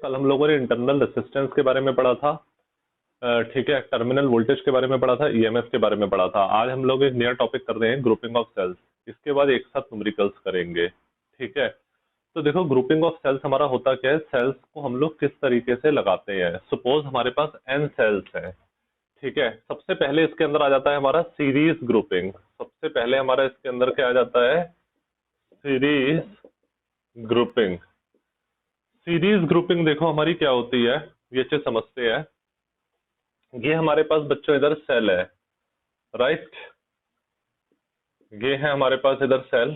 कल हम लोगों ने इंटरनल रेसिस्टेंस के बारे में पढ़ा था, ठीक है, टर्मिनल वोल्टेज के बारे में पढ़ा था, ईएमएफ के बारे में पढ़ा था। आज हम लोग एक नया टॉपिक कर रहे हैं, ग्रुपिंग ऑफ सेल्स। इसके बाद एक साथ न्यूमेरिकल्स करेंगे, ठीक है। तो देखो, ग्रुपिंग ऑफ सेल्स हमारा होता क्या है, सेल्स को हम लोग किस तरीके से लगाते हैं। सपोज हमारे पास एन सेल्स हैं, ठीक है। सबसे पहले इसके अंदर आ जाता है हमारा सीरीज ग्रुपिंग। सबसे पहले हमारा इसके अंदर क्या आ जाता है, सीरीज ग्रुपिंग। सीरीज ग्रुपिंग देखो हमारी क्या होती है, ये चीज समझते हैं। ये हमारे पास बच्चों इधर सेल है, राइट। ये है हमारे पास इधर सेल,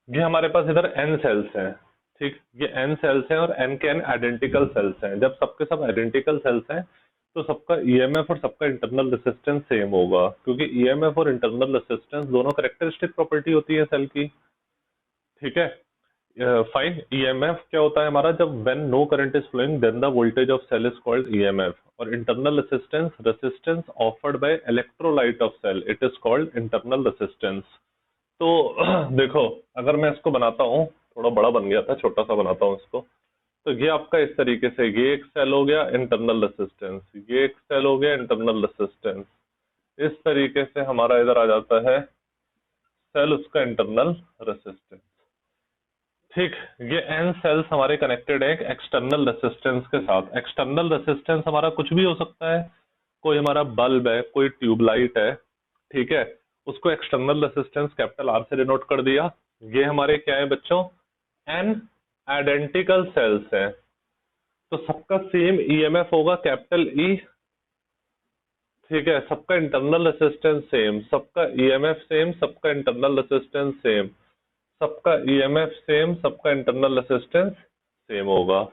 ये हमारे पास इधर एन सेल्स हैं, ठीक। ये एन सेल्स हैं और एन के एन आइडेंटिकल सेल्स हैं। जब सबके सब आइडेंटिकल सेल्स हैं तो सबका ईएमएफ और सबका इंटरनल रेसिस्टेंस सेम होगा, क्योंकि ईएमएफ और इंटरनल रेसिस्टेंस दोनों कैरेक्टरिस्टिक प्रॉपर्टी होती है सेल की, ठीक है। फाइन। ईएमएफ क्या होता है हमारा, जब when no current is flowing then the voltage of cell is called EMF. और internal resistance, resistance offered by electrolyte of cell, it is called internal resistance. तो देखो, अगर मैं इसको बनाता हूँ, थोड़ा बड़ा बन गया था, छोटा सा बनाता हूँ इसको। तो ये आपका इस तरीके से, ये एक सेल हो गया इंटरनल रेसिस्टेंस, ये एक सेल हो गया इंटरनल रेसिस्टेंस। इस तरीके से हमारा इधर आ जाता है सेल, उसका इंटरनल रेसिस्टेंस, ठीक। ये एन सेल्स हमारे कनेक्टेड है एक्सटर्नल रेसिस्टेंस के साथ। एक्सटर्नल रेसिस्टेंस हमारा कुछ भी हो सकता है, कोई हमारा बल्ब है, कोई ट्यूबलाइट है, ठीक है। उसको एक्सटर्नल रेसिस्टेंस कैपिटल आर से डिनोट कर दिया। ये हमारे क्या है बच्चों, एन आइडेंटिकल सेल्स है, तो सबका सेम ईएमएफ होगा कैपिटल ई, ठीक है। सबका इंटरनल रेसिस्टेंस सेम, सबका ईएमएफ सेम, सबका इंटरनल रेसिस्टेंस सेम, सबका ईएमएफ सेम, सबका इंटरनल रेसिस्टेंस सेम होगा।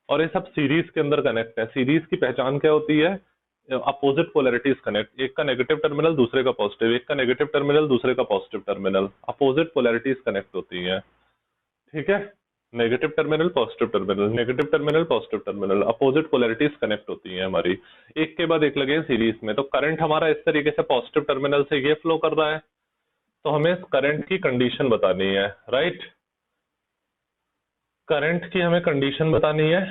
और ये सब सीरीज के अंदर कनेक्ट है। सीरीज की पहचान क्या होती है, अपोजिट पोलैरिटीज कनेक्ट, एक का नेगेटिव टर्मिनल दूसरे का पॉजिटिव, एक का नेगेटिव टर्मिनल दूसरे का positive terminal, opposite polarities connect होती है, ठीक है। Negative terminal positive terminal, negative terminal positive terminal, opposite polarities connect होती है हमारी, एक के बाद एक लगे सीरीज में। तो करंट हमारा इस तरीके से पॉजिटिव टर्मिनल से ये फ्लो कर रहा है, तो हमें इस करंट की कंडीशन बतानी है, राइट। करंट की हमें कंडीशन बतानी है,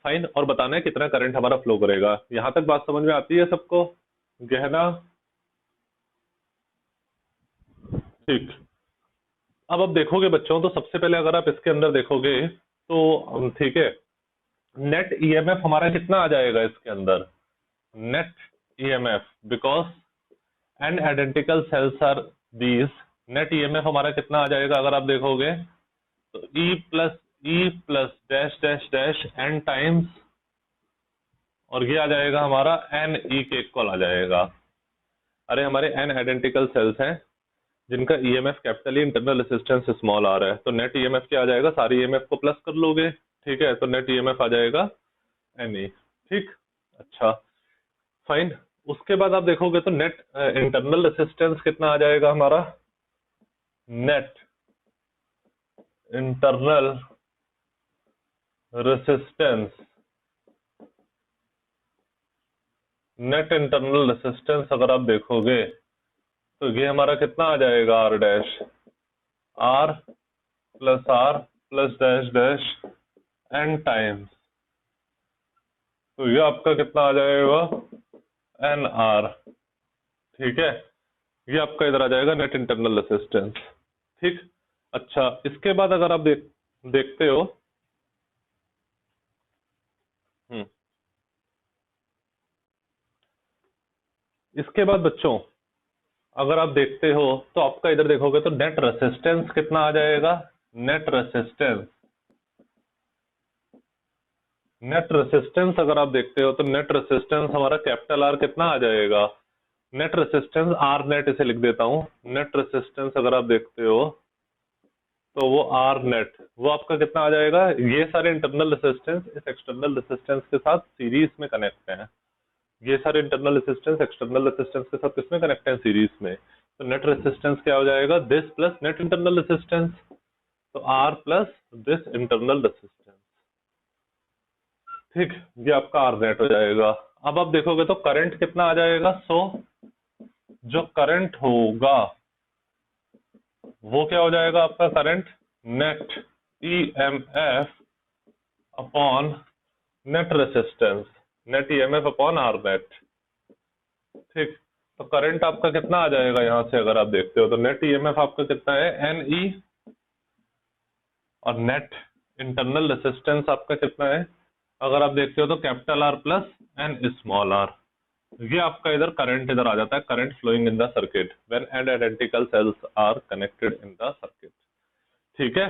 फाइन। और बताना है कितना करंट हमारा फ्लो करेगा। यहां तक बात समझ में आती है सबको, गहना, ठीक। अब देखोगे बच्चों, तो सबसे पहले अगर आप इसके अंदर देखोगे तो ठीक है, नेट ईएमएफ हमारा कितना आ जाएगा इसके अंदर, net EMF, because N identical cells are these. Net EMF हमारा कितना आ जाएगा अगर आप देखोगे, तो E plus dash dash dash N times, और ये आ जाएगा हमारा एन ई के इक्वल आ जाएगा। अरे हमारे एन आइडेंटिकल सेल्स हैं जिनका EMF capital E, internal resistance small R है, तो नेट ईएमएफ क्या आ जाएगा, सारे ईएमएफ को प्लस कर लोगे, ठीक है। तो नेट ईएमएफ आ जाएगा एन ई, ठीक। अच्छा, फाइन। उसके बाद आप देखोगे तो नेट इंटरनल रेसिस्टेंस कितना आ जाएगा हमारा, net internal resistance, net internal resistance अगर आप देखोगे तो ये हमारा कितना आ जाएगा, R dash, R plus dash dash N times, तो ये आपका कितना आ जाएगा, एन आर, ठीक है। ये आपका इधर आ जाएगा नेट इंटरनल रेसिस्टेंस, ठीक। अच्छा, इसके बाद अगर आप देखते हो, इसके बाद बच्चों अगर आप देखते हो तो आपका इधर देखोगे तो नेट रेसिस्टेंस कितना आ जाएगा, नेट रेसिस्टेंस, नेट रेसिस्टेंस अगर आप देखते हो तो नेट रेसिस्टेंस हमारा कैपिटल आर कितना आ जाएगा, नेट रेसिस्टेंस आर नेट इसे लिख देता हूं। नेट रेसिस्टेंस अगर आप देखते हो तो वो आर नेट, वो आपका कितना आ जाएगा, ये सारे इंटरनल रेसिस्टेंस इस एक्सटर्नल रेसिस्टेंस के साथ सीरीज में कनेक्ट हैं। ये सारे इंटरनल रेसिस्टेंस एक्सटर्नल रेसिस्टेंस के साथ किसमें कनेक्ट है, सीरीज में। तो नेट रेसिस्टेंस क्या हो जाएगा, this plus net internal resistance, तो r plus this internal resistance, ठीक। ये आपका आर नेट हो जाएगा। अब आप देखोगे तो करंट कितना आ जाएगा, सो जो करंट होगा वो क्या हो जाएगा आपका current, net EMF upon net resistance, net EMF upon R net. ठीक, तो करंट आपका कितना आ जाएगा यहां से अगर आप देखते हो तो नेट ईएमएफ आपका कितना है, एन ई, और नेट इंटरनल रेसिस्टेंस आपका कितना है अगर आप देखते हो तो capital R plus N small R. ये आपका इधर करंट इधर आ जाता है, current flowing in the circuit when and identical cells are connected in the circuit. ठीक है,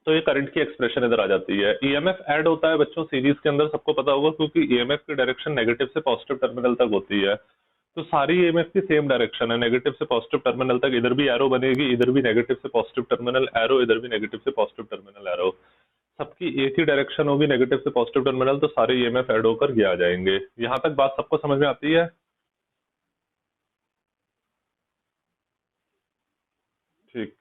तो ये करंट की एक्सप्रेशन इधर आ जाती है। ईएमएफ ऐड होता है बच्चों सीरीज के अंदर, सबको पता होगा, क्योंकि ईएमएफ की डायरेक्शन नेगेटिव से पॉजिटिव टर्मिनल तक होती है। तो सारी ईएमएफ की सेम डायरेक्शन है, नेगेटिव से पॉजिटिव टर्मिनल तक। इधर भी एरो बनेगी, इधर भी नेगेटिव से पॉजिटिव टर्मिनल एरो, इधर भी नेगेटिव से पॉजिटिव टर्मिनल एरो, सबकी एक ही डायरेक्शन होगी, नेगेटिव से पॉजिटिव टर्मिनल। तो सारे ईएमएफ ऐड होकर ये आ जाएंगे। यहां तक बात सबको समझ में आती है? ठीक,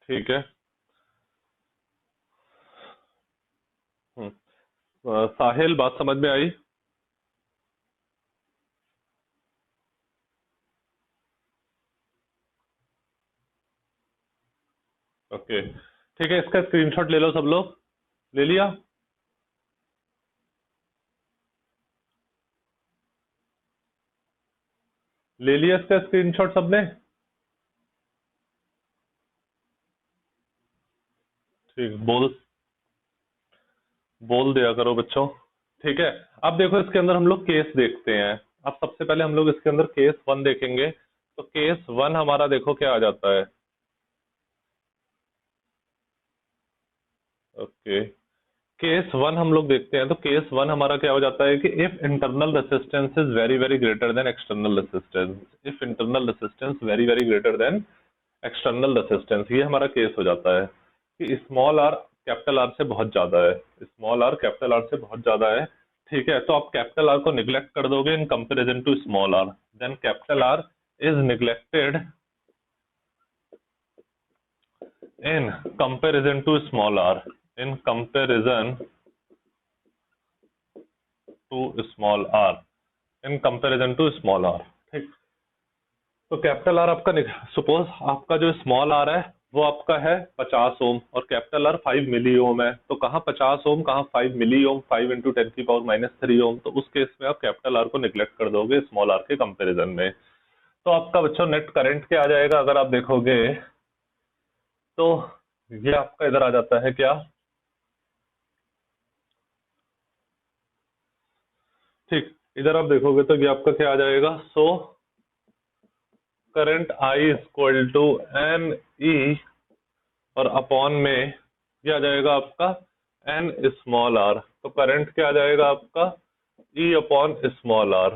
ठीक है। साहिल, बात समझ में आई? ओके, ठीक है, इसका स्क्रीनशॉट ले लो सब लोग। ले लिया? ले लिया इसका स्क्रीनशॉट सबने? ठीक, बोल दिया करो बच्चों। ठीक है, अब देखो इसके अंदर हम लोग केस देखते हैं। अब सबसे पहले हम लोग इसके अंदर केस वन देखेंगे। तो केस वन हमारा देखो क्या आ जाता है। ओके, केस वन हम लोग देखते हैं। तो केस वन हमारा क्या हो जाता है कि if internal resistance is very very greater then external resistance, if internal resistance very very greater then external resistance, ये हमारा केस हो जाता है कि स्मॉल आर कैपिटल आर से बहुत ज्यादा है, स्मॉल आर कैपिटल आर से बहुत ज्यादा है। ठीक है, तो आप कैपिटल आर को निग्लेक्ट कर दोगे in comparison to small R, then capital R is neglected in comparison to small R, in comparison to small R, in comparison to small R. ठीक, तो कैपिटल आर आपका, सपोज आपका जो small R है वो आपका है 50 ओम और कैपिटल आर 5 मिली ओम है। तो कहाँ 50 ओम, कहाँ 5 मिली ओम, 5 इंटू 10⁻³ ओम। तो उस केस में आप कैपिटल आर को निग्लेक्ट कर दोगे स्मॉल आर के कंपेरिजन में। तो आपका बच्चों नेट करंट क्या आ जाएगा अगर आप देखोगे तो ये आपका इधर आ जाता है क्या। ठीक, इधर आप देखोगे तो ये आपका क्या आ जाएगा। So current I equal to N E और अपॉन में ये आ जाएगा आपका एन स्मॉल आर। तो करंट क्या आ जाएगा आपका, ई अपॉन स्मॉल आर।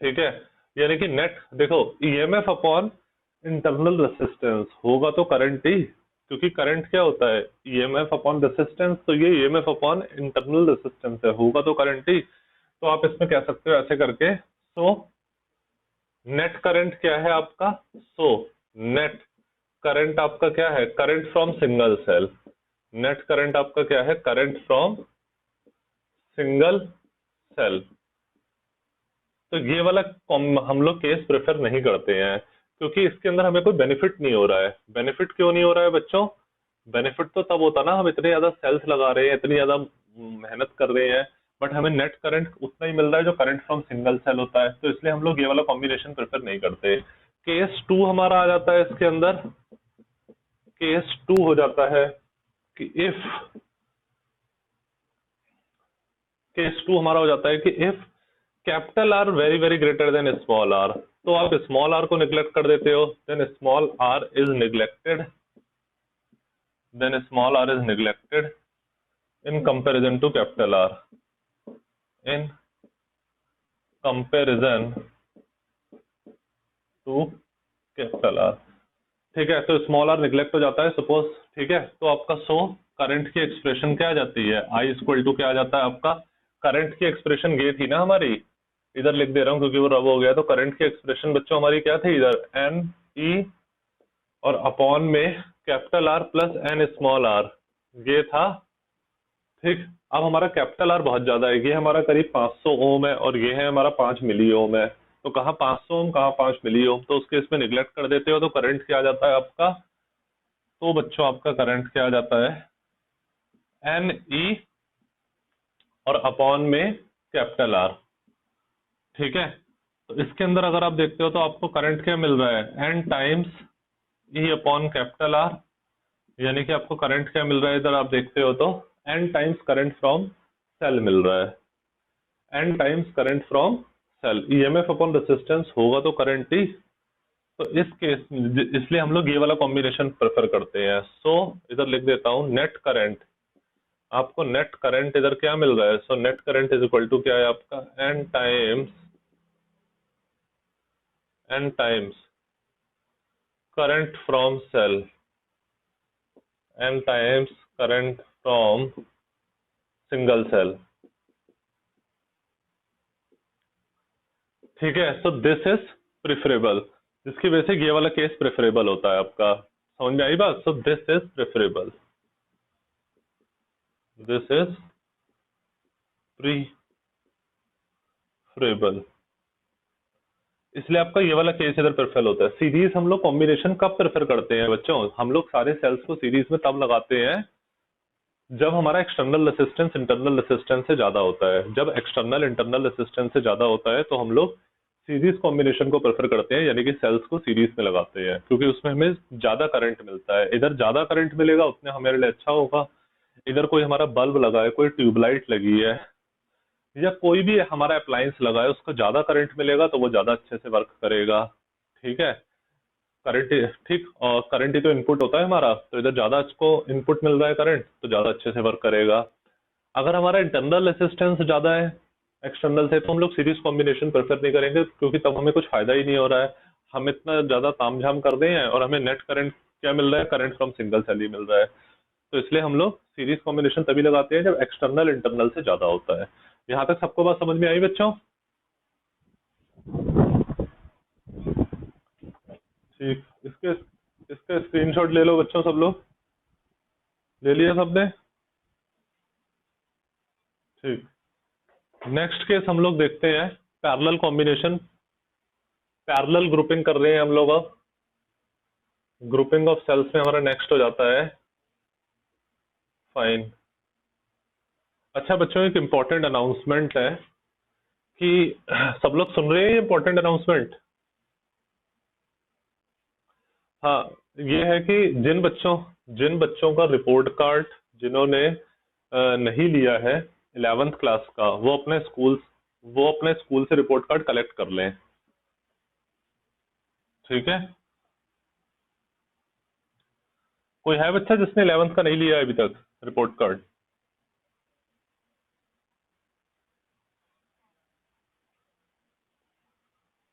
ठीक है, यानी कि नेट देखो ईएमएफ अपॉन इंटरनल रेसिस्टेंस होगा तो करंट ही, क्योंकि करंट क्या होता है ईएमएफ अपॉन रेसिस्टेंस, तो ये ईएमएफ अपॉन इंटरनल रेसिस्टेंस है, होगा तो करंट ही। तो आप इसमें कह सकते हो ऐसे करके। सो नेट करंट क्या है आपका, सो नेट करंट आपका क्या है, current from single cell. Net current आपका क्या है, करंट फ्रॉम सिंगल सेल। तो ये वाला हम लोग केस प्रेफर नहीं करते हैं, क्योंकि इसके अंदर हमें कोई बेनिफिट नहीं हो रहा है। बेनिफिट क्यों नहीं हो रहा है बच्चों, बेनिफिट तो तब होता ना हम इतने ज्यादा सेल्स लगा रहे हैं, इतनी ज्यादा मेहनत कर रहे हैं, बट हमें नेट करंट उतना ही मिल रहा है जो करंट फ्रॉम सिंगल सेल होता है। तो इसलिए हम लोग ये वाला कॉम्बिनेशन प्रेफर नहीं करते। केस टू हमारा आ जाता है इसके अंदर, केस टू हो जाता है कि इफ, केस टू हमारा हो जाता है कि if capital R very very greater than small R, तो आप स्मॉल आर को निग्लेक्ट कर देते हो, then small are is neglected, then small are is neglected in comparison to capital R, in comparison to capital R. ठीक है, तो small are neglect हो जाता है सपोज। ठीक है, तो आपका सो करंट की एक्सप्रेशन क्या आ जाती है, आई इक्वल टू क्या आ जाता है आपका, करंट की एक्सप्रेशन ये थी ना हमारी, इधर लिख दे रहा हूं क्योंकि वो रब हो गया। तो करंट की एक्सप्रेशन बच्चों हमारी क्या थी, इधर एन ई और अपॉन में capital R plus N small R, ये था। ठीक। अब हमारा कैपिटल आर बहुत ज्यादा है, ये हमारा करीब 500 ओम है और ये है हमारा 5 मिली ओम है। तो कहाँ 500 ओम, कहाँ 5 मिली ओम, तो उसके इसमें निग्लेक्ट कर देते हो तो करंट क्या आ जाता है आपका? तो बच्चों आपका करंट क्या आ जाता है? एन ई और अपॉन में कैपिटल आर। ठीक है। तो इसके अंदर अगर आप देखते हो तो आपको करंट क्या मिल रहा है? N times E upon capital R. यानी कि आपको करंट क्या मिल रहा है इधर आप देखते हो तो n times current from cell मिल रहा है। N times current from cell, EMF upon resistance होगा तो करंट ही। तो इस केस इसलिए हम लोग ये वाला कॉम्बिनेशन प्रेफर करते हैं। सो इधर लिख देता हूं नेट करंट। आपको नेट करंट इधर क्या मिल रहा है? So net current is equal to क्या है आपका? N times current from cell, N times current from single cell. ठीक है। सो दिस इज प्रेफरेबल, जिसकी वजह से ये वाला केस प्रेफरेबल होता है आपका। समझ में आई बात? So this is preferable, this is preferable, इसलिए आपका ये वाला केस इधर प्रेफर होता है। सीरीज हम लोग कॉम्बिनेशन कब प्रेफर करते हैं बच्चों? हम लोग सारे सेल्स को सीरीज में तब लगाते हैं जब हमारा एक्सटर्नल रेसिस्टेंस इंटरनल रेसिस्टेंस से ज्यादा होता है। जब एक्सटर्नल इंटरनल रेसिस्टेंस से ज्यादा होता है तो हम लोग सीरीज कॉम्बिनेशन को प्रेफर करते हैं, यानी कि सेल्स को सीरीज में लगाते हैं, क्योंकि उसमें हमें ज्यादा करंट मिलता है। इधर ज्यादा करंट मिलेगा उतने हमारे लिए अच्छा होगा। इधर कोई हमारा बल्ब लगा है, कोई ट्यूबलाइट लगी है, या कोई भी हमारा अप्लायंस लगा है, उसको ज्यादा करंट मिलेगा तो वो ज्यादा अच्छे से वर्क करेगा। ठीक है। करंट, ठीक, और करंट ही तो इनपुट होता है हमारा, तो इधर ज्यादा इसको इनपुट मिल रहा है करंट तो ज्यादा अच्छे से वर्क करेगा। अगर हमारा इंटरनल रेसिस्टेंस ज्यादा है एक्सटर्नल से तो हम लोग सीरीज कॉम्बिनेशन प्रेफर नहीं करेंगे, क्योंकि तब हमें कुछ फायदा ही नहीं हो रहा है। हम इतना ज्यादा तामझाम कर रहे हैं और हमें नेट करंट क्या मिल रहा है? करंट फ्रॉम सिंगल सेल ही मिल रहा है। तो इसलिए हम लोग सीरीज कॉम्बिनेशन तभी लगाते हैं जब एक्सटर्नल इंटरनल से ज्यादा होता है। यहाँ तक सबको बात समझ में आई बच्चों? ठीक। इसके इसका स्क्रीनशॉट ले लो बच्चों, सब लोग ले लिया सबने? ठीक। नेक्स्ट केस हम लोग देखते हैं पैरेलल कॉम्बिनेशन। पैरेलल ग्रुपिंग कर रहे हैं हम लोग अब। ग्रुपिंग ऑफ सेल्स में हमारा नेक्स्ट हो जाता है फाइन। अच्छा बच्चों, एक इम्पोर्टेंट अनाउंसमेंट है कि सब लोग सुन रहे हैं इम्पोर्टेंट अनाउंसमेंट? हाँ। ये है कि जिन बच्चों का रिपोर्ट कार्ड जिन्होंने नहीं लिया है 11th क्लास का, वो अपने स्कूल से रिपोर्ट कार्ड कलेक्ट कर लें। ठीक है। कोई है बच्चा जिसने 11th का नहीं लिया है अभी तक रिपोर्ट कार्ड?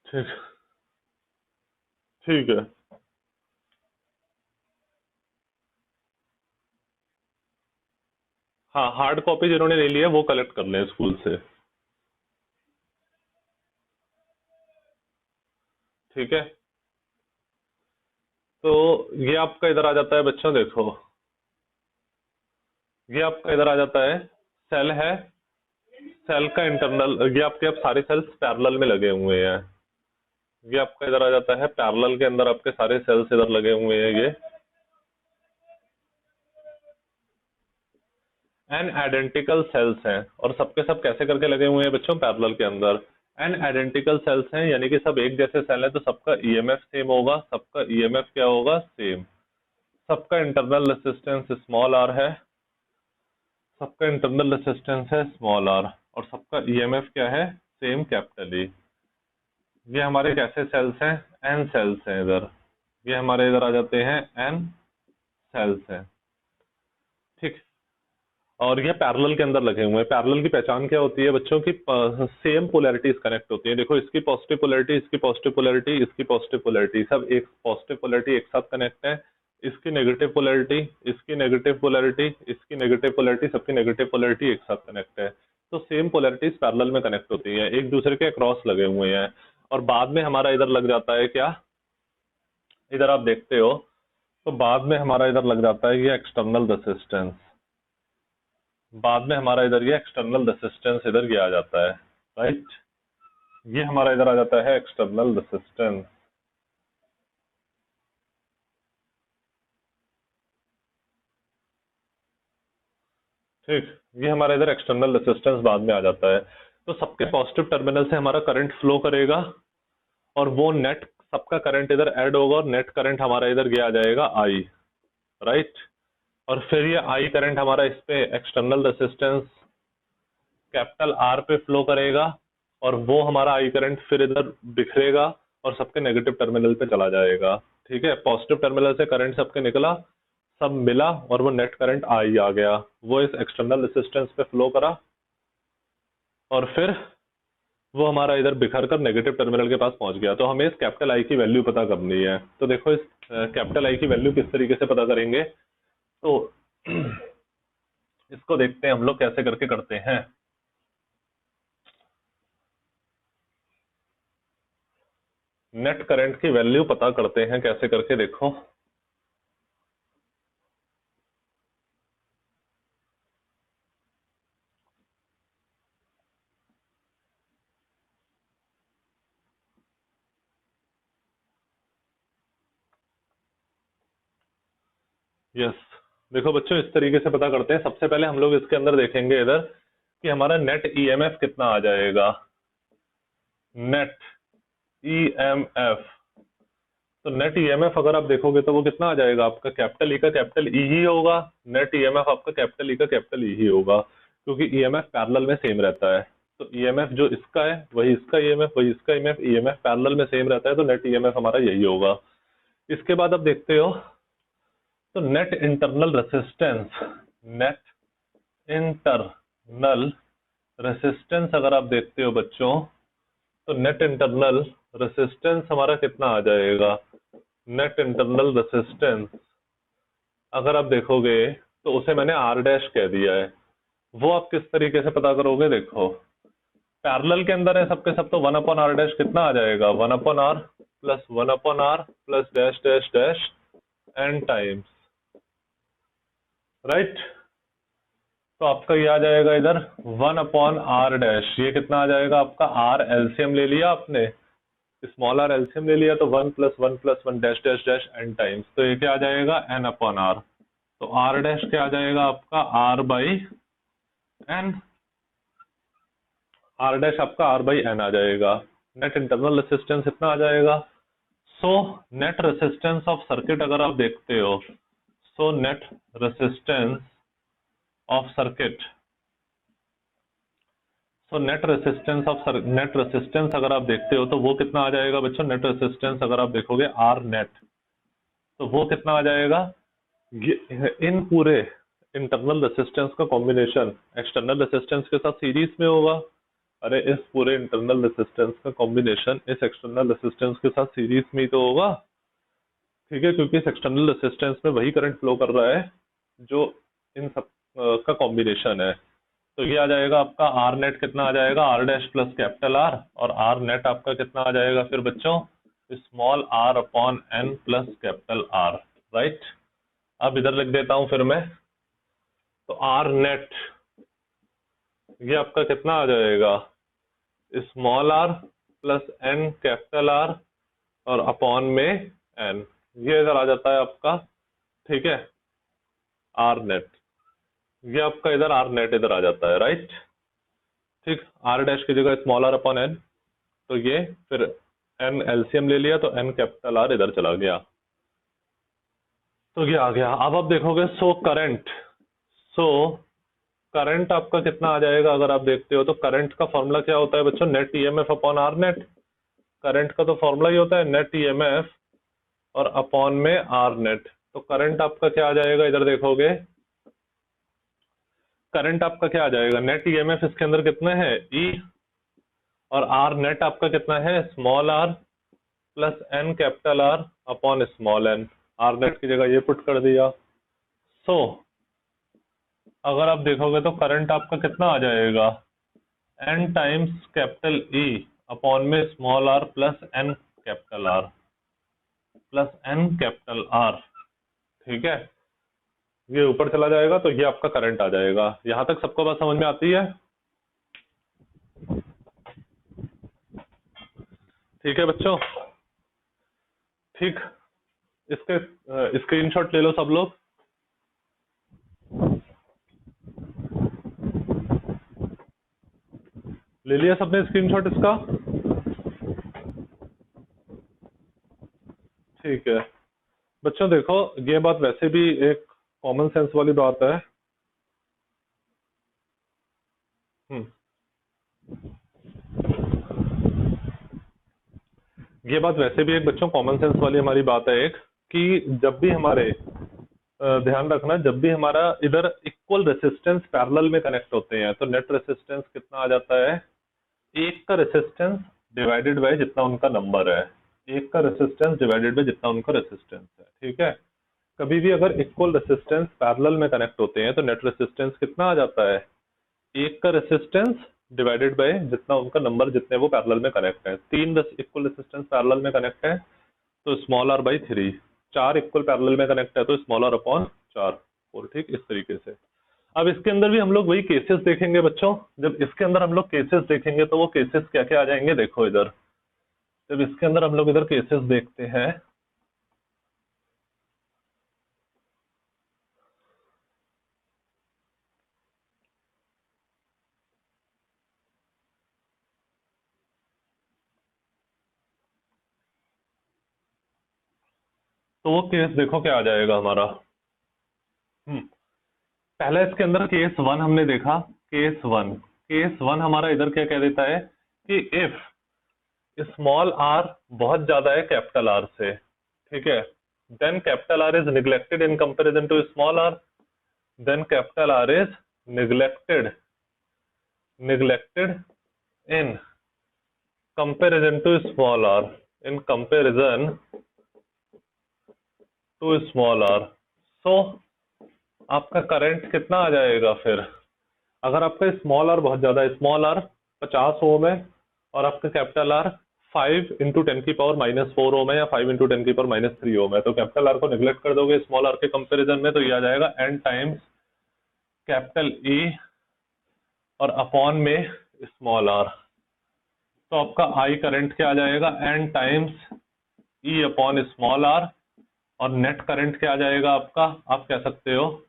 ठीक। ठीक है। हाँ, हार्ड कॉपी जिन्होंने नहीं लिया वो कलेक्ट कर लें स्कूल से। ठीक है। तो ये आपका इधर आ जाता है बच्चों, देखो ये आपका इधर आ जाता है, सेल है, सेल का इंटरनल, ये आपके अब सारे सेल्स पैरेलल में लगे हुए हैं। ये आपका इधर आ जाता है पैरेलल के अंदर, आपके सारे सेल्स इधर लगे हुए हैं। ये एन आइडेंटिकल सेल्स हैं और सबके सब कैसे करके लगे हुए हैं बच्चों? पैरेलल के अंदर। एन आइडेंटिकल सेल्स हैं यानी कि सब एक जैसे सेल है, तो सबका ईएमएफ सेम होगा। सबका ईएमएफ क्या होगा? सेम। सबका इंटरनल रेसिस्टेंस स्मॉल आर है, सबका इंटरनल रेसिस्टेंस है स्मॉल आर, और सबका ईएमएफ क्या है? Same, capital E. ये हमारे कैसे सेल्स हैं? एन सेल्स हैं इधर। ये हमारे इधर आ जाते हैं एन सेल्स हैं। ठीक। और ये पैरेलल के अंदर लगे हुए हैं। पैरेलल की पहचान क्या होती है बच्चों की? सेम पोलैरिटीज कनेक्ट होती है। देखो इसकी पॉजिटिव पोलैरिटी, इसकी पॉजिटिव पोलैरिटी, इसकी पॉजिटिव पोलैरिटी, सब एक पॉजिटिव पोलैरिटी एक साथ कनेक्ट है। इसकी नेगेटिव पोलैरिटी, इसकी नेगेटिव पोलैरिटी, इसकी नेगेटिव पोलैरिटी, सबकी नेगेटिव पोलैरिटी एक साथ कनेक्ट है। तो सेम पोलैरिटीज पैरेलल में कनेक्ट होती है, एक दूसरे के अक्रॉस लगे हुए हैं। और बाद में हमारा इधर लग जाता है क्या? इधर आप देखते हो तो बाद में हमारा इधर लग जाता है ये एक्सटर्नल रेसिस्टेंस। बाद में हमारा इधर ये एक्सटर्नल रेसिस्टेंस इधर ये आ जाता है, राइट। ये हमारा इधर आ जाता है एक्सटर्नल रेसिस्टेंस। ठीक, ये हमारा इधर एक्सटर्नल रेसिस्टेंस बाद में आ जाता है। तो सबके पॉजिटिव टर्मिनल से हमारा करंट फ्लो करेगा और वो नेट सबका करंट इधर ऐड होगा और नेट करंट हमारा इधर गया आ जाएगा आई, राइट। और फिर ये आई करंट हमारा इस पे एक्सटर्नल रेसिस्टेंस कैपिटल आर पे फ्लो करेगा और वो हमारा आई करंट फिर इधर बिखरेगा और सबके नेगेटिव टर्मिनल पे चला जाएगा। ठीक है, पॉजिटिव टर्मिनल से करंट सबके निकला, सब मिला और वो नेट करंट आई आ गया, वो इस एक्सटर्नल रेसिस्टेंस पे फ्लो करा और फिर वो हमारा इधर बिखर कर नेगेटिव टर्मिनल के पास पहुंच गया। तो हमें इस कैपिटल आई की वैल्यू पता करनी है। तो देखो इस कैपिटल आई की वैल्यू किस तरीके से पता करेंगे, तो इसको देखते हैं हम लोग कैसे करके करते हैं। नेट करंट की वैल्यू पता करते हैं कैसे करके, देखो यस, देखो बच्चों इस तरीके से पता करते हैं। सबसे पहले हम लोग इसके अंदर देखेंगे इधर कि हमारा नेट ईएमएफ कितना आ जाएगा। नेट ईएमएफ, तो नेट ईएमएफ अगर आप देखोगे तो वो कितना आ जाएगा आपका, कैपिटल ई का कैपिटल ई ही होगा। नेट ईएमएफ आपका कैपिटल ई का कैपिटल ई ही होगा, क्योंकि ईएमएफ पैरेलल में सेम रहता है। तो ईएमएफ जो इसका है वही इसका ईएमएफ, वही इसका ईएमएफ, ईएमएफ पैरेलल में सेम रहता है, तो नेट ईएमएफ हमारा यही होगा। इसके बाद आप देखते हो तो net internal resistance, net internal resistance अगर आप देखते हो बच्चों, तो नेट इंटरनल रेसिस्टेंस हमारा कितना आ जाएगा। नेट इंटरनल रेसिस्टेंस अगर आप देखोगे तो उसे मैंने आर डैश कह दिया है। वो आप किस तरीके से पता करोगे, देखो पैरेलल के अंदर है सबके सब, तो 1 अपॉन आर डैश कितना आ जाएगा, 1 upon R plus 1 upon R plus dash dash dash N times, right. तो आपका ये आ जाएगा इधर 1 अपॉन आर डैश, ये कितना आ जाएगा आपका, आर एलसीएम ले लिया आपने, स्मॉल आर एलसीएम ले लिया, तो 1 plus 1 dash dash dash N times, तो ये क्या आ जाएगा एन अपॉन आर। तो आर डैश क्या आ जाएगा आपका, R by N, R dash आपका आर बाई एन आ जाएगा। नेट इंटरनल रेसिस्टेंस इतना आ जाएगा। So net resistance of circuit अगर आप देखते हो, so net resistance of circuit, so net resistance अगर आप देखते हो तो वो कितना आ जाएगा बच्चों, नेट रेसिस्टेंस अगर आप देखोगे आर नेट, तो वो कितना आ जाएगा, इन पूरे इंटरनल रेसिस्टेंस का कॉम्बिनेशन एक्सटर्नल रेसिस्टेंस के साथ सीरीज में होगा। अरे इस पूरे इंटरनल रेसिस्टेंस का कॉम्बिनेशन इस एक्सटर्नल रेसिस्टेंस के साथ सीरीज में ही तो होगा, ठीक है, क्योंकि इस एक्सटर्नल रेसिस्टेंस में वही करंट फ्लो कर रहा है जो इन सब का कॉम्बिनेशन है। तो ये आ जाएगा आपका आर नेट कितना आ जाएगा, R dash plus capital R, और आर नेट आपका कितना आ जाएगा फिर बच्चों, small R upon N plus capital R, right. अब इधर लिख देता हूं फिर मैं, तो आर नेट ये आपका कितना आ जाएगा, small are plus N capital R और अपॉन में एन, ये इधर आ जाता है आपका, ठीक है, आर नेट, ये आपका इधर आर नेट इधर आ जाता है, राइट। ठीक, आर डैश की जगह स्मॉल आर अपॉन एन, तो ये फिर एन एलसीएम ले लिया तो एन कैपिटल आर इधर चला गया, तो ये आ गया। अब आप देखोगे सो करंट आपका कितना आ जाएगा, अगर आप देखते हो तो करंट का फॉर्मूला क्या होता है बच्चों, net EMF upon R net. Current का तो फॉर्मूला ही होता है नेट ईएमएफ और अपॉन में आर नेट। तो करंट आपका क्या आ जाएगा, इधर देखोगे करंट आपका क्या आ जाएगा, नेट ईएमएफ इसके अंदर कितना है ई, और आर नेट आपका कितना है small are plus N capital R upon small N, R net की जगह ये पुट कर दिया। सो अगर आप देखोगे तो करंट आपका कितना आ जाएगा, n times capital E upon में small are plus N capital R plus N capital R, ठीक है। ये ऊपर चला जाएगा तो ये आपका करंट आ जाएगा। यहां तक सबको बात समझ में आती है? ठीक है बच्चों, ठीक। इसके स्क्रीनशॉट ले लो सब लोग। ले लिया सबने स्क्रीनशॉट इसका? ठीक है बच्चों, देखो ये बात वैसे भी एक कॉमन सेंस वाली बात है। ये बात वैसे भी एक बच्चों कॉमन सेंस वाली हमारी बात है एक, कि जब भी हमारे ध्यान रखना, जब भी हमारा इधर इक्वल रेसिस्टेंस पैरेलल में कनेक्ट होते हैं तो नेट रेसिस्टेंस कितना आ जाता है? एक का रेसिस्टेंस डिवाइडेड बाय जितना उनका नंबर है। एक का रेसिस्टेंस डिवाइडेड बाय जितना उनका रेसिस्टेंस है। ठीक है, कभी भी अगर इक्वल रेसिस्टेंस पैरेलल में कनेक्ट होते हैं तो नेट रेसिस्टेंस कितना आ जाता है? एक का रेसिस्टेंस डिवाइडेड बाय जितना उनका नंबर, जितने वो पैरेलल में कनेक्ट है। तीन इक्वल रेसिस्टेंस पैरेलल में कनेक्ट है तो स्मॉल आर बाई 3। चार इक्वल पैरेलल में कनेक्ट है तो स्मॉल आर अपॉन 4। और ठीक इस तरीके से। अब इसके अंदर भी हम लोग वही केसेस देखेंगे बच्चों। जब इसके अंदर हम लोग केसेस देखेंगे तो वो केसेस क्या क्या आ जाएंगे, देखो इधर। जब इसके अंदर हम लोग इधर केसेस देखते हैं, तो वो केस देखो क्या आ जाएगा हमारा। पहला इसके अंदर केस 1 हमने देखा। केस 1 हमारा इधर क्या कह देता है कि इफ स्मॉल आर बहुत ज्यादा है कैपिटल आर से, ठीक है, then capital R is neglected in comparison to small R. Then capital R is neglected in comparison to small r, in comparison to small r। so आपका current कितना आ जाएगा फिर? अगर आपका स्मॉल आर बहुत ज्यादा है, स्मॉल आर 50 ओम है और आपका कैपिटल आर 5 इंटू 10 की पावर -4 ओम है या 5 इंटू 10 की पावर -3 ओम है, तो कैपिटल आर को निगलेक्ट कर दोगे स्मॉल आर के कंपेरिजन में, तो ये आ जाएगा n टाइम्स कैपिटल E और अपॉन में स्मॉल आर। तो आपका आई करंट क्या आ जाएगा? n times E upon small R. और नेट करंट क्या आ जाएगा आपका? आप कह सकते हो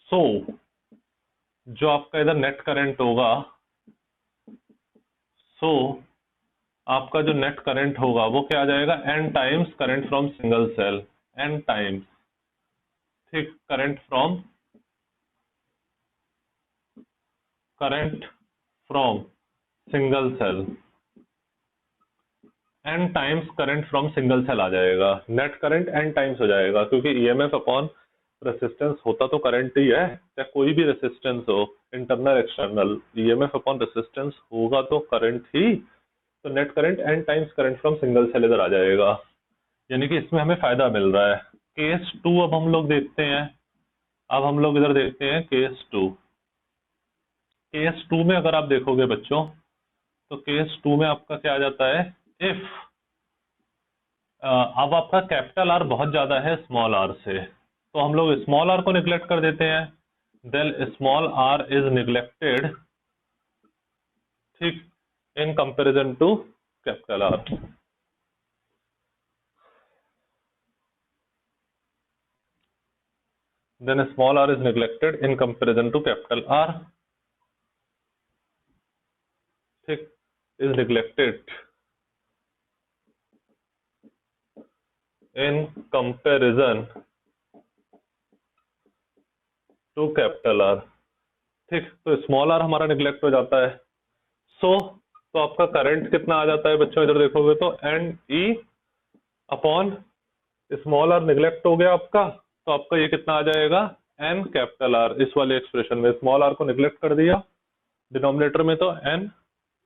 जो आपका इधर नेट करंट होगा, आपका जो नेट करंट होगा वो क्या आ जाएगा? n times current from single cell. n times, ठीक, current from single cell. n times current from single cell आ जाएगा। नेट करंट n टाइम्स हो जाएगा, क्योंकि ईएमएफ अपॉन रेसिस्टेंस होता तो करंट ही है, चाहे कोई भी रेसिस्टेंस हो, internal external, EMF upon resistance होगा तो करंट ही। तो net current n times current from single cell इधर आ जाएगा, यानी कि इसमें हमें फायदा मिल रहा है। केस 2 अब हम लोग देखते हैं। अब हम लोग इधर देखते हैं केस 2। केस 2 में अगर आप देखोगे बच्चों, तो केस 2 में आपका क्या आ जाता है? इफ अब आपका कैपिटल आर बहुत ज्यादा है स्मॉल आर से, तो हम लोग स्मॉल आर को निगलेक्ट कर देते हैं। Then small are is neglected, ठीक, in comparison to capital R. Then small are is neglected in comparison to capital R, ठीक, is neglected in comparison to capital R, ठीक। तो स्मॉल आर हमारा neglect हो जाता है। तो आपका करंट कितना आ जाता है बच्चों? इधर देखोगे तो N E upon small R neglect हो गया आपका, तो आपका ये कितना आ जाएगा? N capital R. इस वाले एक्सप्रेशन में स्मॉल आर को निगलेक्ट कर दिया डिनोमिनेटर में, तो N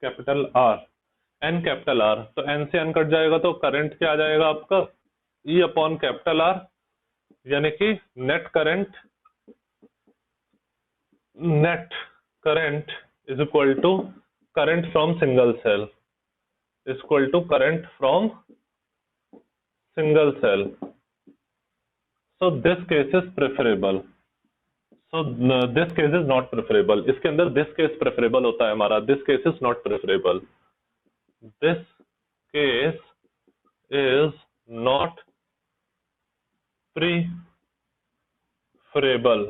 capital R. N capital R, तो एन से एन कट जाएगा तो करंट क्या आ जाएगा आपका? ई अपॉन कैपिटल आर, यानी कि net current is equal to current from single cell, is equal to current from single cell. So this case is preferable. So this case is not preferable, इसके अंदर this case preferable होता है हमारा, this case is not preferable, this case is not preferable.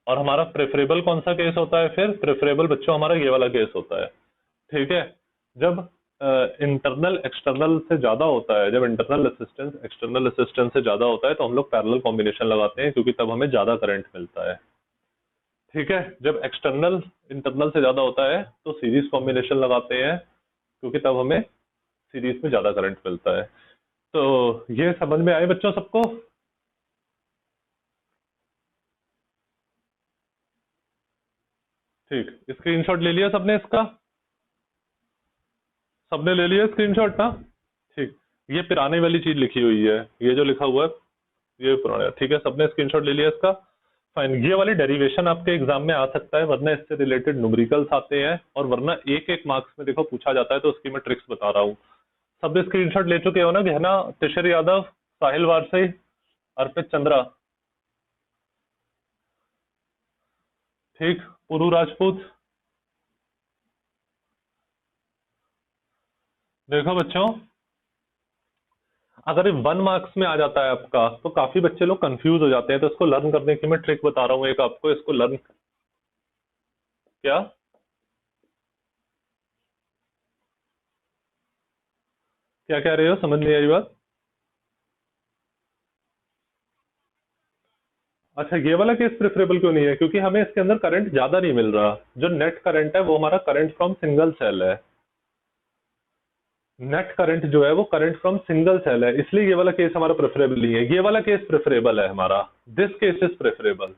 और हमारा preferable कौन सा case होता है फिर? प्रेफरेबल बच्चों हमारा ये वाला केस होता है, ठीक है। जब इंटरनल एक्सटर्नल से ज्यादा होता है, जब इंटरनल रेसिस्टेंस एक्सटर्नल रेसिस्टेंस से ज्यादा होता है तो हम लोग पैरेलल कॉम्बिनेशन लगाते हैं, क्योंकि तब हमें ज्यादा करंट मिलता है, ठीक है। जब एक्सटर्नल इंटरनल से ज्यादा होता है तो सीरीज कॉम्बिनेशन लगाते हैं, क्योंकि तब हमें सीरीज में ज्यादा करंट मिलता है। तो ये समझ में आए बच्चों सबको? ठीक, स्क्रीनशॉट ले लिया सबने इसका? सबने ले लिया स्क्रीनशॉट ना? ठीक, ये पुराने वाली चीज लिखी हुई है, ये जो लिखा हुआ है ये पुराना, ठीक है। सबने स्क्रीनशॉट ले लिया इसका? फाइन। ये वाली डेरिवेशन आपके एग्जाम में आ सकता है, वरना इससे रिलेटेड न्यूमेरिकल्स आते हैं, और वरना एक एक मार्क्स में देखो पूछा जाता है, तो उसकी मैं ट्रिक्स बता रहा हूँ। सबने स्क्रीनशॉट ले चुके हो ना? गहना, तिशर यादव, साहिल वारसी, अर्पित चंद्रा, ठीक, पुरू राजपूत। देखो बच्चों, अगर ये 1 मार्क्स में आ जाता है आपका, तो काफी बच्चे लोग कंफ्यूज हो जाते हैं, तो इसको लर्न करने की मैं ट्रिक बता रहा हूँ एक आपको, इसको लर्न। क्या क्या कह रहे हो? समझ नहीं आई बात। अच्छा, ये वाला केस प्रेफरेबल क्यों नहीं है? क्योंकि हमें इसके अंदर करंट ज्यादा नहीं मिल रहा, जो नेट करंट है वो हमारा करंट फ्रॉम सिंगल सेल है। नेट करंट जो है वो करंट फ्रॉम सिंगल सेल है, इसलिए ये वाला केस हमारा प्रेफरेबल नहीं है। ये वाला केस प्रेफरेबल है हमारा, दिस केस इज प्रेफरेबल,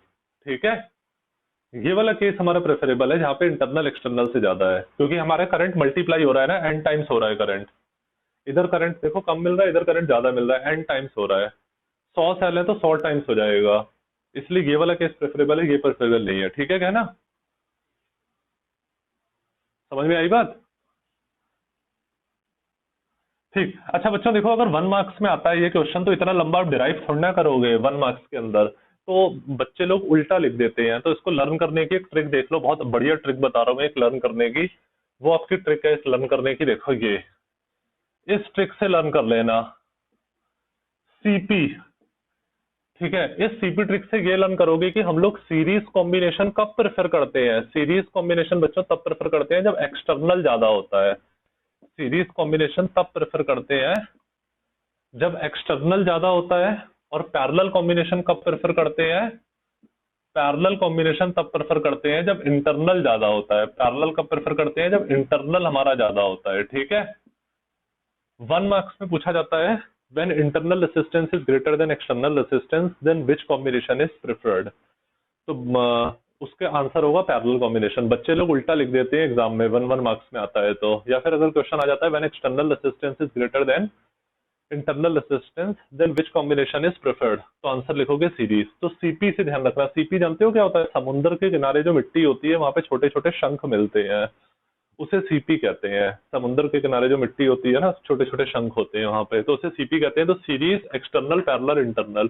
ठीक है। ये वाला केस हमारा प्रेफरेबल है, जहाँ पे इंटरनल एक्सटर्नल से ज्यादा है, क्योंकि हमारा करंट मल्टीप्लाई हो रहा है ना, एन टाइम्स हो रहा है करंट। इधर करंट देखो कम मिल रहा है, इधर करंट ज्यादा मिल रहा है, एन टाइम्स हो रहा है। 100 सेल है तो 100 टाइम्स हो जाएगा, इसलिए ये वाला केस प्रेफरेबल है, ये प्रेफरेबल नहीं है, ठीक है कहना? समझ में आई बात? ठीक। अच्छा बच्चों देखो, अगर 1 मार्क्स में आता है ये क्वेश्चन, तो इतना लंबा आप डिराइव थोड़ा ना करोगे 1 मार्क्स के अंदर, तो बच्चे लोग उल्टा लिख देते हैं। तो इसको लर्न करने की एक ट्रिक देख लो, बहुत बढ़िया ट्रिक बता रहा हूँ एक लर्न करने की। वो आपकी ट्रिक है इस लर्न करने की, देखो ये, इस ट्रिक से लर्न कर लेना, सीपी, ठीक है। इस सीपी ट्रिक से ये लर्न करोगे कि हम लोग सीरीज कॉम्बिनेशन कब प्रेफर करते हैं। सीरीज कॉम्बिनेशन बच्चों तब प्रेफर करते हैं जब एक्सटर्नल ज्यादा होता है। सीरीज कॉम्बिनेशन तब प्रेफर करते हैं जब एक्सटर्नल ज्यादा होता है। और पैरेलल कॉम्बिनेशन कब प्रेफर करते हैं? पैरेलल कॉम्बिनेशन तब प्रेफर करते हैं जब इंटरनल ज्यादा होता है। पैरेलल कब प्रेफर करते हैं? जब इंटरनल हमारा ज्यादा होता है, ठीक है। 1 मार्क्स में पूछा जाता है, when internal resistance is greater than external resistance then which combination is preferred। तो उसके आंसर होगा पैरेलल कॉम्बिनेशन। बच्चे लोग उल्टा लिख देते हैं एग्जाम में, 1 1 मार्क्स में आता है तो। या फिर अगर क्वेश्चन आ जाता है when external resistance is greater than internal resistance then which combination is preferred, तो आंसर लिखोगे सीरीज। तो सीपी से ध्यान रखना, सीपी जानते हो क्या होता है? समुद्र के किनारे जो मिट्टी होती है वहां पे छोटे छोटे शंख मिलते हैं, उसे सीपी कहते हैं। समुद्र के किनारे जो मिट्टी होती है ना, छोटे छोटे शंख होते हैं वहां पे, तो उसे सीपी कहते हैं। तो series, external, parallel, internal.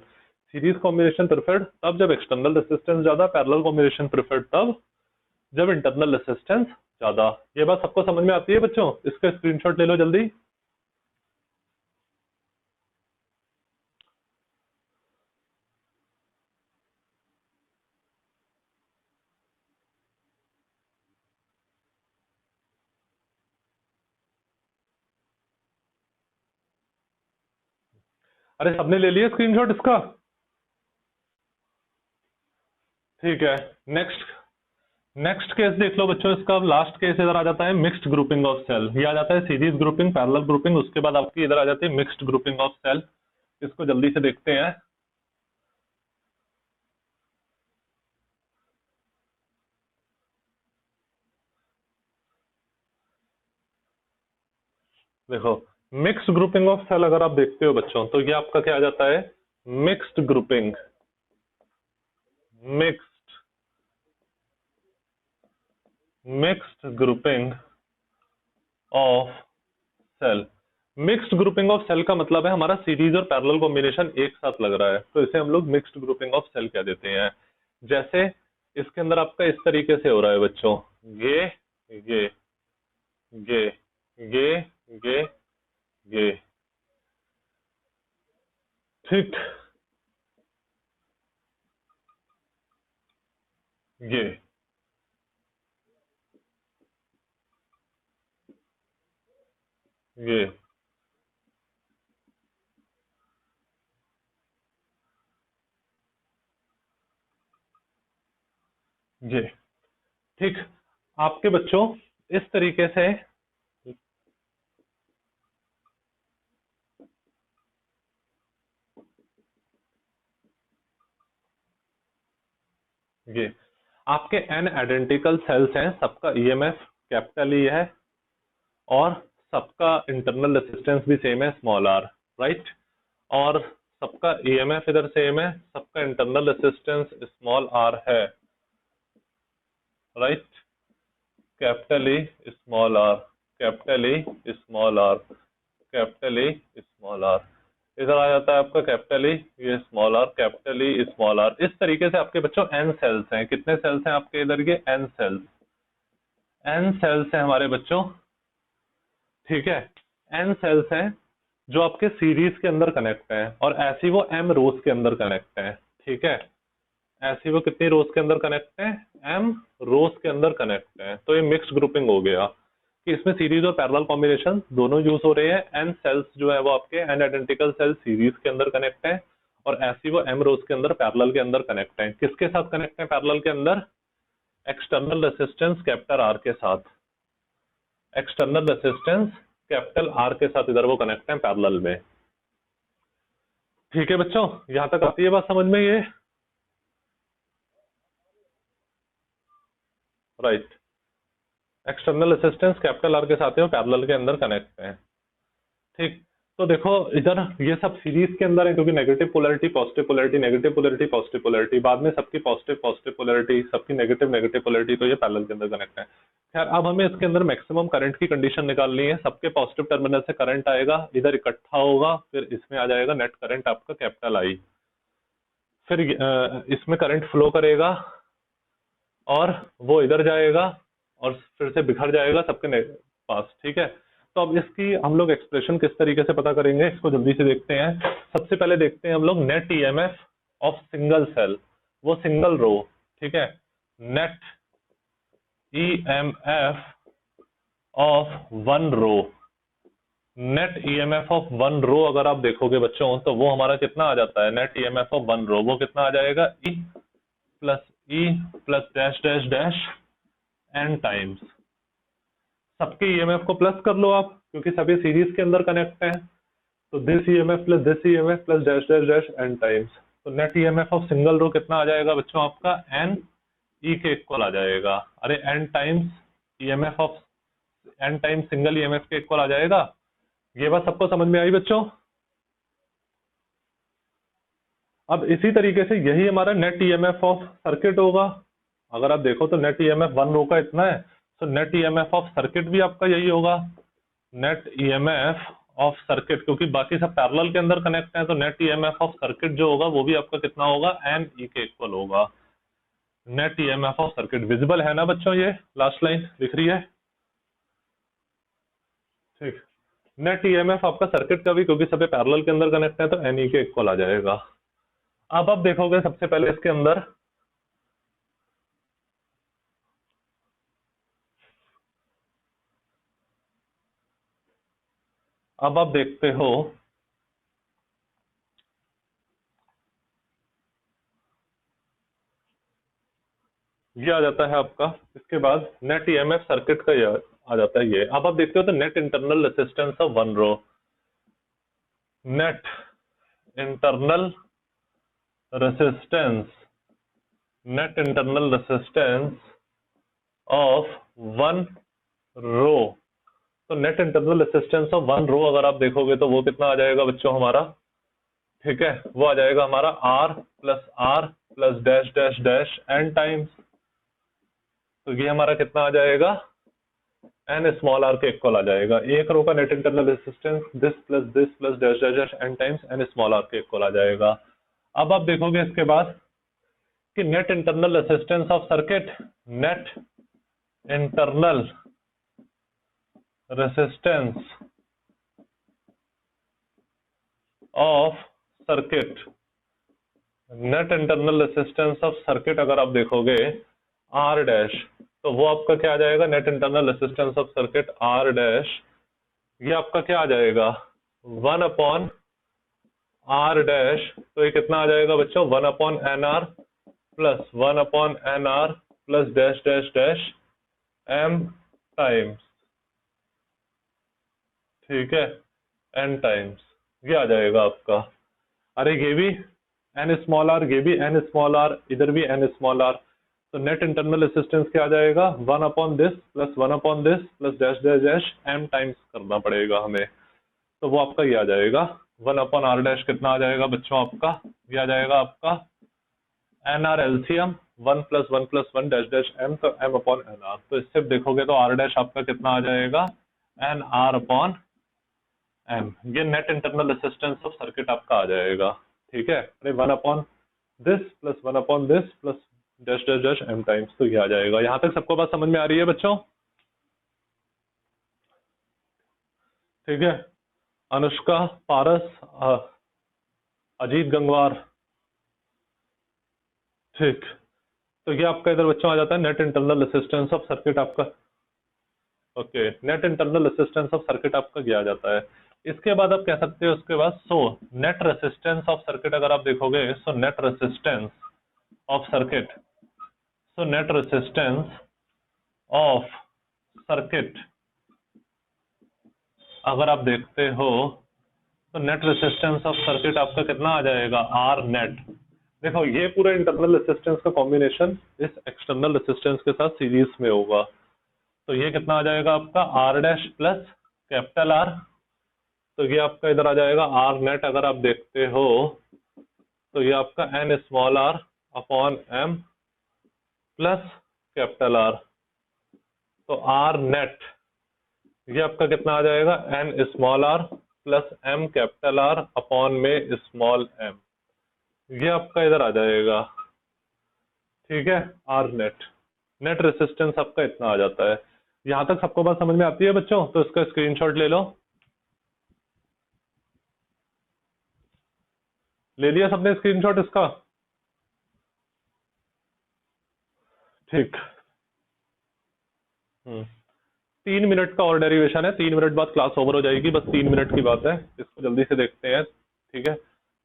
Series combination preferred तब जब एक्सटर्नल रेसिस्टेंस ज्यादा, पैरेलल कॉम्बिनेशन प्रेफर्ड तब जब इंटरनल रेसिस्टेंस ज्यादा। ये बात सबको समझ में आती है बच्चों? इसका स्क्रीनशॉट ले लो जल्दी। अरे सबने ले लिया स्क्रीनशॉट इसका? ठीक है। नेक्स्ट, नेक्स्ट केस देख लो बच्चों, इसका लास्ट केस इधर आ जाता है मिक्स्ड ग्रुपिंग ऑफ सेल। ये आ जाता है सीरीज ग्रुपिंग, पैरेलल ग्रुपिंग, उसके बाद आपकी इधर आ जाती है मिक्स्ड ग्रुपिंग ऑफ सेल। इसको जल्दी से देखते हैं। देखो, मिक्स्ड ग्रुपिंग ऑफ सेल अगर आप देखते हो बच्चों, तो ये आपका क्या आ जाता है? Mixed grouping, mixed mixed grouping of cell. Mixed grouping of cell का मतलब है हमारा सीरीज और पैरेलल कॉम्बिनेशन एक साथ लग रहा है, तो इसे हम लोग मिक्स्ड ग्रुपिंग ऑफ सेल कह देते हैं। जैसे इसके अंदर आपका इस तरीके से हो रहा है बच्चों, ये ये ये ये ये ये, ठीक, ये ये ये, ठीक। आपके बच्चों इस तरीके से ये आपके n आइडेंटिकल सेल्स हैं, सबका ईएमएफ कैपिटल ई है और सबका इंटरनल रेजिस्टेंस भी सेम है, स्मॉल आर, राइट। और सबका ईएमएफ इधर सेम है, सबका इंटरनल रेजिस्टेंस स्मॉल आर है, right. Capital E small R, capital E small R, capital E small R, इधर आ जाता है आपका कैपिटल ई, ये small R, capital E small R. इस तरीके से आपके बच्चों एन सेल्स हैं। कितने सेल्स हैं आपके इधर? ये एन सेल्स, एन सेल्स हैं हमारे बच्चों, ठीक है। एन सेल्स हैं जो आपके सीरीज के अंदर कनेक्ट हैं, और ऐसी वो एम रोज के अंदर कनेक्ट हैं, ठीक है। ऐसी वो कितनी रोज के अंदर कनेक्ट हैं? एम रोज के अंदर कनेक्ट हैं। तो ये मिक्स्ड ग्रुपिंग हो गया कि इसमें सीरीज और पैरेलल कॉम्बिनेशन दोनों यूज हो रहे हैं। एन सेल्स जो है वो आपके एन आइडेंटिकल सेल्स सीरीज के अंदर कनेक्ट हैं, और ऐसी वो एम रोज के अंदर पैरेलल के अंदर कनेक्ट हैं। किसके साथ कनेक्ट हैं पैरेलल के अंदर? एक्सटर्नल रेसिस्टेंस कैपिटल आर के साथ, एक्सटर्नल रेसिस्टेंस कैपिटल आर के साथ इधर वो कनेक्ट हैं पैरेलल में, ठीक है बच्चों। यहां तक आती है बात समझ में? ये right, external resistance capital R के साथ है, पैरेलल के अंदर कनेक्ट है, ठीक। तो देखो इधर ये सब सीरीज के अंदर है, क्योंकि negative polarity positive polarity, negative polarity positive polarity, बाद में सबकी पॉजिटिव पॉजिटिव पोलैरिटी, सबकी नेगेटिव नेगेटिव पोलैरिटी, तो ये पैरेलल के अंदर कनेक्ट है। खैर अब हमें इसके अंदर मैक्सिमम करंट की कंडीशन निकालनी है। सबके पॉजिटिव टर्मिनल से करंट आएगा, इधर इकट्ठा होगा, फिर इसमें आ जाएगा नेट करंट आपका कैपिटल आई, फिर इसमें करंट फ्लो करेगा और वो इधर जाएगा और फिर से बिखर जाएगा सबके पास, ठीक है। तो अब इसकी हम लोग एक्सप्रेशन किस तरीके से पता करेंगे, इसको जल्दी से देखते हैं। सबसे पहले देखते हैं हम लोग net EMF of single cell, वो सिंगल रो, ठीक है। Net EMF of one row, net EMF of one row अगर आप देखोगे बच्चों, तो वो हमारा कितना आ जाता है? Net EMF of one row वो कितना आ जाएगा? E plus dash dash dash N times, सबके ईएमएफ को प्लस कर लो आप, क्योंकि सभी सीरीज के अंदर कनेक्ट हैं। तो this EMF plus this EMF plus dash dash dash N times, तो net EMF of single row कितना आ जाएगा बच्चों आपका? एन ई के इक्वल आ जाएगा। अरे N times EMF of N times single EMF के इक्वल आ जाएगा। ये बात सबको समझ में आई बच्चों? अब इसी तरीके से यही हमारा नेट ईएमएफ ऑफ सर्किट होगा। अगर आप देखो तो नेट ईएमएफ वन रो का इतना है, तो नेट ईएमएफ ऑफ सर्किट भी आपका यही होगा। नेट ईएमएफ ऑफ सर्किट, क्योंकि बाकी सब पैरेलल के अंदर कनेक्ट है, तो नेट ईएमएफ ऑफ सर्किट जो होगा वो भी आपका कितना होगा? एन ई के इक्वल होगा। Net EMF of circuit visible है ना बच्चों? ये लास्ट लाइन दिख रही है, ठीक। नेट ईएमएफ आपका सर्किट का भी, क्योंकि सभी पैरेलल के अंदर कनेक्ट है, तो एन ई के इक्वल आ जाएगा। अब आप देखोगे सबसे पहले इसके अंदर अब आप देखते हो ये आ जाता है आपका, इसके बाद नेट ईएमएफ सर्किट का ये आ जाता है ये। अब आप देखते हो तो net internal resistance of one row, net internal resistance, net internal resistance of one row, तो net internal resistance of one row अगर आप देखोगे तो वो कितना आ जाएगा बच्चों हमारा? ठीक है, वो आ जाएगा हमारा R plus dash dash dash N times, तो ये हमारा कितना आ जाएगा? एन स्मॉल आर के इक्वल आ जाएगा। एक रो का net internal resistance this plus dash dash dash N times N small R के इक्वल आ जाएगा। अब आप देखोगे इसके बाद कि net internal resistance of circuit, net internal resistance of circuit, net internal resistance of circuit अगर आप देखोगे आर डैश, तो वो आपका क्या आ जाएगा, net internal resistance of circuit R dash, ये आपका क्या आ जाएगा 1 अपॉन आर डैश, तो ये कितना आ जाएगा बच्चों 1 upon N R plus 1 upon N R plus dash dash dash M times, ठीक है, एन टाइम्स, ये आ जाएगा आपका। अरे ये भी एन स्मॉल आर, ये भी एन स्मॉल आर, इधर भी एन स्मॉल आर, तो नेट इंटरनल रेसिस्टेंस क्या आ जाएगा 1 upon this plus 1 upon this plus dash dash dash M times करना पड़ेगा हमें, तो वो आपका ये आ जाएगा 1 अपॉन आर डैश, कितना आ जाएगा बच्चों आपका, ये आ जाएगा आपका N R LCM 1 plus 1 dash dash M, तो एम अपॉन एन आर, तो इससे देखोगे तो आर डैश आपका कितना आ जाएगा एन आर अपॉन एम, ये net internal resistance of circuit आपका आ जाएगा, ठीक है। अरे 1 upon this plus 1 upon this plus dash dash dash M times, तो ये आ जाएगा। यहाँ तक सबको बात समझ में आ रही है बच्चों, ठीक है। अनुष्का, पारस, अजीत गंगवार, ठीक, तो ये आपका इधर बच्चों आ जाता है net internal resistance of circuit आपका, okay, net internal resistance of circuit आपका ये आ जाता है। इसके बाद आप कह सकते हो उसके बाद सो नेट रेसिस्टेंस ऑफ सर्किट अगर आप देखोगे, सो net resistance of circuit, so net resistance of circuit अगर आप देखते हो तो नेट रेसिस्टेंस ऑफ सर्किट आपका कितना आ जाएगा आर नेट। देखो ये पूरा इंटरनल रेसिस्टेंस का कॉम्बिनेशन इस एक्सटर्नल रेसिस्टेंस के साथ सीरीज में होगा, तो ये कितना आ जाएगा आपका R dash plus capital R, तो ये आपका इधर आ जाएगा आर नेट अगर आप देखते हो तो ये आपका N small R upon M plus capital R, तो आर नेट ये आपका कितना आ जाएगा N small are plus M capital R upon में स्मॉल एम, ये आपका इधर आ जाएगा, ठीक है। आर नेट, नेट रेसिस्टेंस आपका इतना आ जाता है। यहां तक सबको बात समझ में आती है बच्चों, तो इसका स्क्रीनशॉट ले लो, ले लिया सबने स्क्रीनशॉट इसका, ठीक। 3 मिनट का और डेरिवेशन है, 3 मिनट बाद क्लास ओवर हो जाएगी, बस 3 मिनट की बात है, इसको जल्दी से देखते हैं, ठीक है,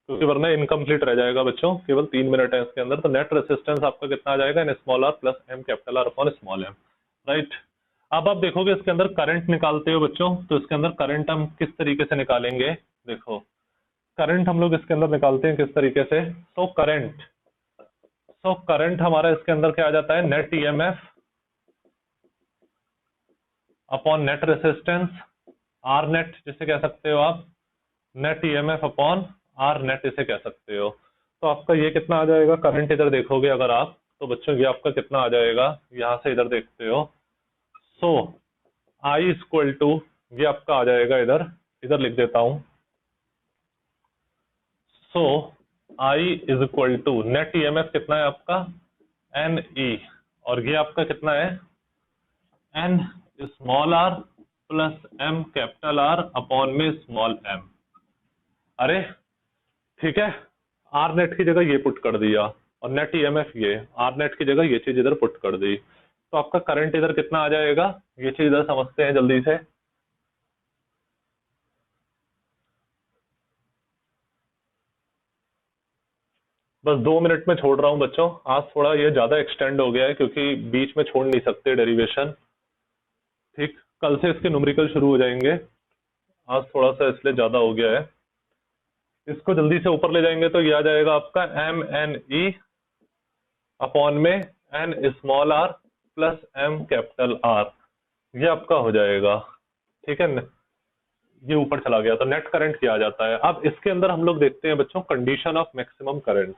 क्योंकि वरना इनकम्प्लीट रह जाएगा बच्चों, केवल 3 मिनट है इसके अंदर। तो नेट रेसिस्टेंस आपका कितना आ जाएगा N small are plus M capital R upon small M, right. अब आप देखोगे इसके अंदर करंट निकालते हो बच्चों, तो इसके अंदर करंट हम किस तरीके से निकालेंगे, देखो करंट हम लोग इसके अंदर निकालते हैं किस तरीके से, तो करंट हमारा इसके अंदर क्या आ जाता है net EMF upon net resistance R net, जिसे कह सकते हो आप net EMF upon R net, इसे कह सकते हो। तो आपका ये कितना आ जाएगा, करंट इधर देखोगे अगर आप, तो बच्चों ये आपका कितना आ जाएगा, यहां से इधर देखते हो, सो आई इक्वल टू, ये आपका आ जाएगा इधर, इधर लिख देता हूं, so I is equal to net EMF कितना है आपका एन ई, और ये आपका कितना है N small are plus M capital R upon में स्मॉल एम। अरे ठीक है, आर नेट की जगह ये पुट कर दिया और नेट ईएमएफ ये, आर नेट की जगह ये चीज इधर पुट कर दी, तो आपका करंट इधर कितना आ जाएगा, ये चीज इधर समझते हैं जल्दी से। बस 2 मिनट में छोड़ रहा हूं बच्चों, आज थोड़ा ये ज्यादा एक्सटेंड हो गया है क्योंकि बीच में छोड़ नहीं सकते डेरिवेशन, ठीक। कल से इसके न्यूमेरिकल शुरू हो जाएंगे, आज थोड़ा सा इसलिए ज्यादा हो गया है। इसको जल्दी से ऊपर ले जाएंगे तो ये आ जाएगा आपका एम एन ई अपॉन में N small are plus M capital R, ये आपका हो जाएगा, ठीक है। ये ऊपर चला गया तो नेट करंट क्या आ जाता है। अब इसके अंदर हम लोग देखते हैं बच्चों कंडीशन ऑफ मैक्सिमम करंट।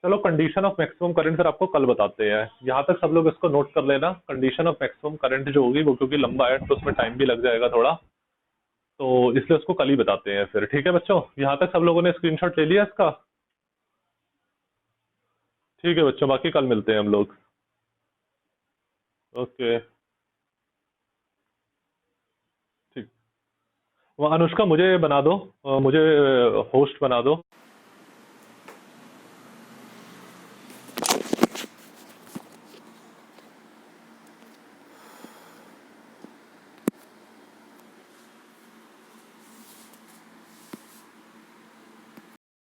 चलो कंडीशन ऑफ मैक्सिमम करंट फिर आपको कल बताते हैं, यहाँ तक सब लोग इसको नोट कर लेना। कंडीशन ऑफ मैक्सिमम करंट जो होगी वो क्योंकि लंबा है तो उसमें टाइम भी लग जाएगा थोड़ा, तो इसलिए उसको कल ही बताते हैं फिर, ठीक है बच्चों। यहाँ तक सब लोगों ने स्क्रीनशॉट ले लिया इसका, ठीक है बच्चों, बाकी कल मिलते हैं हम लोग। ओके। ठीक। वो अनुष्का मुझे बना दो, मुझे होस्ट बना दो।